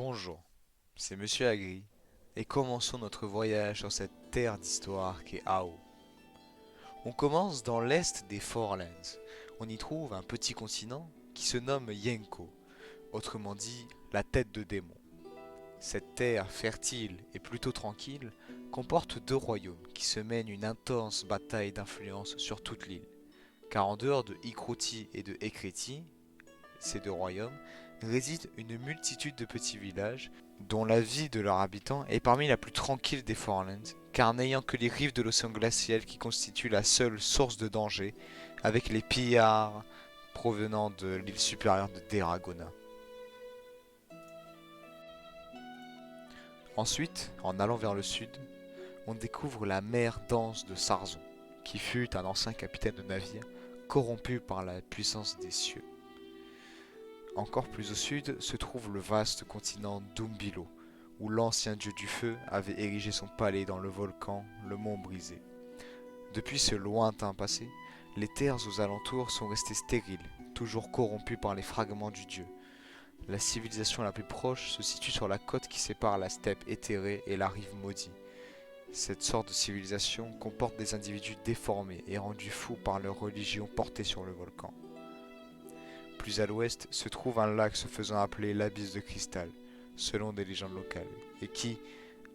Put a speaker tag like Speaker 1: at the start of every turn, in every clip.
Speaker 1: Bonjour, c'est Monsieur Agri, et commençons notre voyage sur cette terre d'histoire qu'est Ao. On commence dans l'est des Forelands. On y trouve un petit continent qui se nomme Yenko, autrement dit la tête de démon. Cette terre fertile et plutôt tranquille comporte deux royaumes qui se mènent une intense bataille d'influence sur toute l'île. Car en dehors de Ikruti et de Ekreti, ces deux royaumes, résident une multitude de petits villages dont la vie de leurs habitants est parmi la plus tranquille des Forelands, car n'ayant que les rives de l'océan glacial qui constituent la seule source de danger, avec les pillards provenant de l'île supérieure de Deragona. Ensuite, en allant vers le sud, on découvre la mer dense de Sarzon, qui fut un ancien capitaine de navire corrompu par la puissance des cieux. Encore plus au sud se trouve le vaste continent d'Umbilo, où l'ancien dieu du feu avait érigé son palais dans le volcan, le mont brisé. Depuis ce lointain passé, les terres aux alentours sont restées stériles, toujours corrompues par les fragments du dieu. La civilisation la plus proche se situe sur la côte qui sépare la steppe éthérée et la rive maudite. Cette sorte de civilisation comporte des individus déformés et rendus fous par leur religion portée sur le volcan. Plus à l'ouest se trouve un lac se faisant appeler l'abysse de cristal, selon des légendes locales, et qui,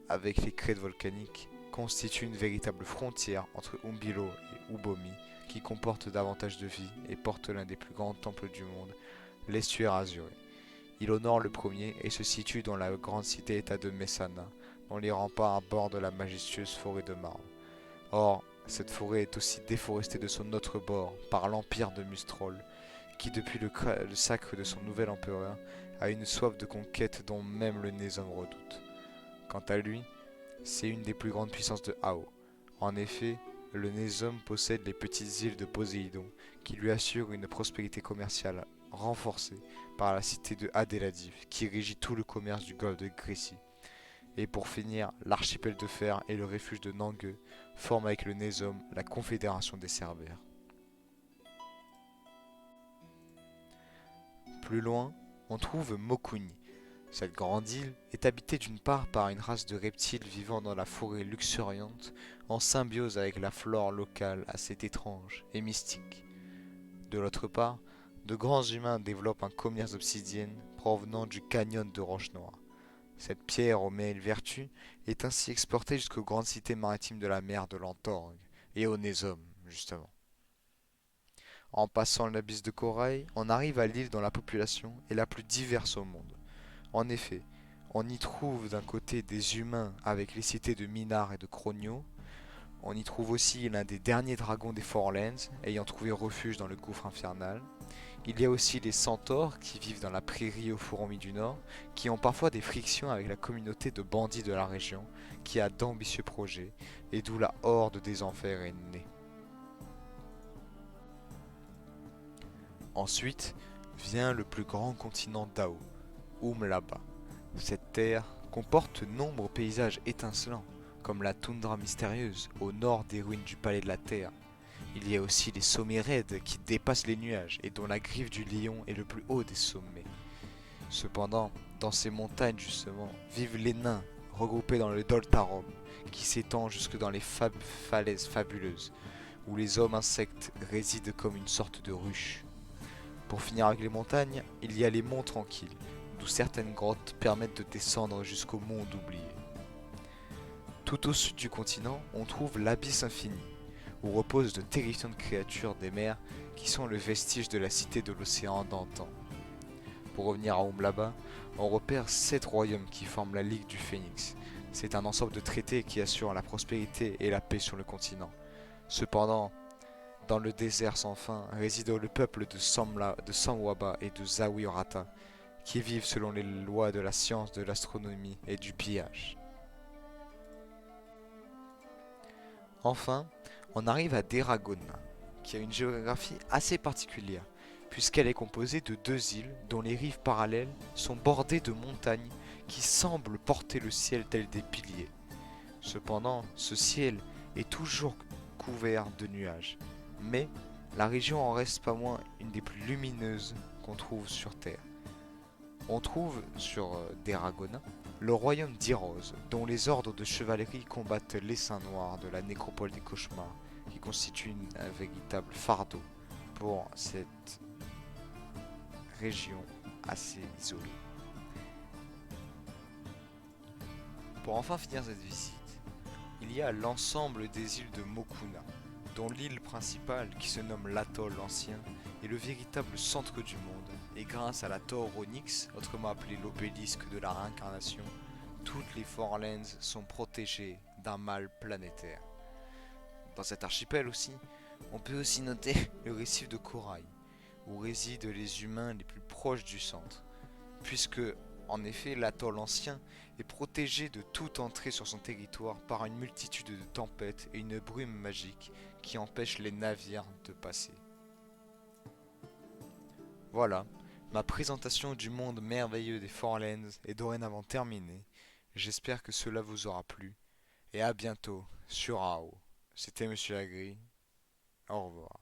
Speaker 1: avec les crêtes volcaniques, constitue une véritable frontière entre Umbilo et Ubomi, qui comporte davantage de vie et porte l'un des plus grands temples du monde, l'estuaire azuré. Il honore le premier et se situe dans la grande cité-état de Messana, dont les remparts bordent la majestueuse forêt de marbre. Or, cette forêt est aussi déforestée de son autre bord par l'empire de Mustrol, qui depuis le sacre de son nouvel empereur a une soif de conquête dont même le Nézom redoute. Quant à lui, c'est une des plus grandes puissances de Ao. En effet, le Nézom possède les petites îles de Poséidon qui lui assurent une prospérité commerciale renforcée par la cité de Adéladiv qui régit tout le commerce du golfe de Grécie. Et pour finir, l'archipel de Fer et le refuge de Nangue forment avec le Nézom la confédération des Cerbères. Plus loin, on trouve Mokuni. Cette grande île est habitée d'une part par une race de reptiles vivant dans la forêt luxuriante, en symbiose avec la flore locale assez étrange et mystique. De l'autre part, de grands humains développent un commerce d'obsidienne provenant du canyon de Roche Noire. Cette pierre aux mille vertus est ainsi exportée jusqu'aux grandes cités maritimes de la mer de l'Antorgue et au Nézom, justement. En passant l'abysse de corail, on arrive à l'île dont la population est la plus diverse au monde. En effet, on y trouve d'un côté des humains avec les cités de Minar et de Cronio. On y trouve aussi l'un des derniers dragons des Forelands, ayant trouvé refuge dans le gouffre infernal. Il y a aussi les centaures qui vivent dans la prairie aux fourmis du Nord, qui ont parfois des frictions avec la communauté de bandits de la région, qui a d'ambitieux projets, et d'où la horde des enfers est née. Ensuite vient le plus grand continent d'Ao, Umlaba. Cette terre comporte de nombreux paysages étincelants, comme la toundra mystérieuse au nord des ruines du palais de la Terre. Il y a aussi les sommets raides qui dépassent les nuages et dont la griffe du lion est le plus haut des sommets. Cependant, dans ces montagnes justement, vivent les nains regroupés dans le Doltarom, qui s'étend jusque dans les falaises fabuleuses, où les hommes insectes résident comme une sorte de ruche. Pour finir avec les montagnes, il y a les monts tranquilles, d'où certaines grottes permettent de descendre jusqu'au monde oublié. Tout au sud du continent, on trouve l'abysse infini, où reposent de terrifiantes créatures des mers qui sont le vestige de la cité de l'océan d'antan. Pour revenir à Umlaba, on repère 7 royaumes qui forment la Ligue du Phénix. C'est un ensemble de traités qui assurent la prospérité et la paix sur le continent. Cependant, dans le désert sans fin réside le peuple de Samwaba et de Zawirata, qui vivent selon les lois de la science, de l'astronomie et du pillage. Enfin, on arrive à Deragona, qui a une géographie assez particulière, puisqu'elle est composée de deux îles dont les rives parallèles sont bordées de montagnes qui semblent porter le ciel tels des piliers. Cependant, ce ciel est toujours couvert de nuages, mais la région en reste pas moins une des plus lumineuses qu'on trouve sur Terre. On trouve sur Deragona le royaume d'Irose, dont les ordres de chevalerie combattent les saints noirs de la nécropole des cauchemars, qui constitue un véritable fardeau pour cette région assez isolée. Pour enfin finir cette visite, il y a l'ensemble des îles de Mokuna, dont l'île principale, qui se nomme l'atoll ancien, est le véritable centre du monde, et grâce à la Tower Onyx, autrement appelée l'obélisque de la réincarnation, toutes les Fourlands sont protégées d'un mal planétaire. Dans cet archipel aussi, on peut aussi noter le récif de corail, où résident les humains les plus proches du centre, puisque, en effet, l'atoll ancien est protégé de toute entrée sur son territoire par une multitude de tempêtes et une brume magique qui empêche les navires de passer. Voilà, ma présentation du monde merveilleux des Fourlands est dorénavant terminée. J'espère que cela vous aura plu, et à bientôt sur AO. C'était Monsieur Agri, au revoir.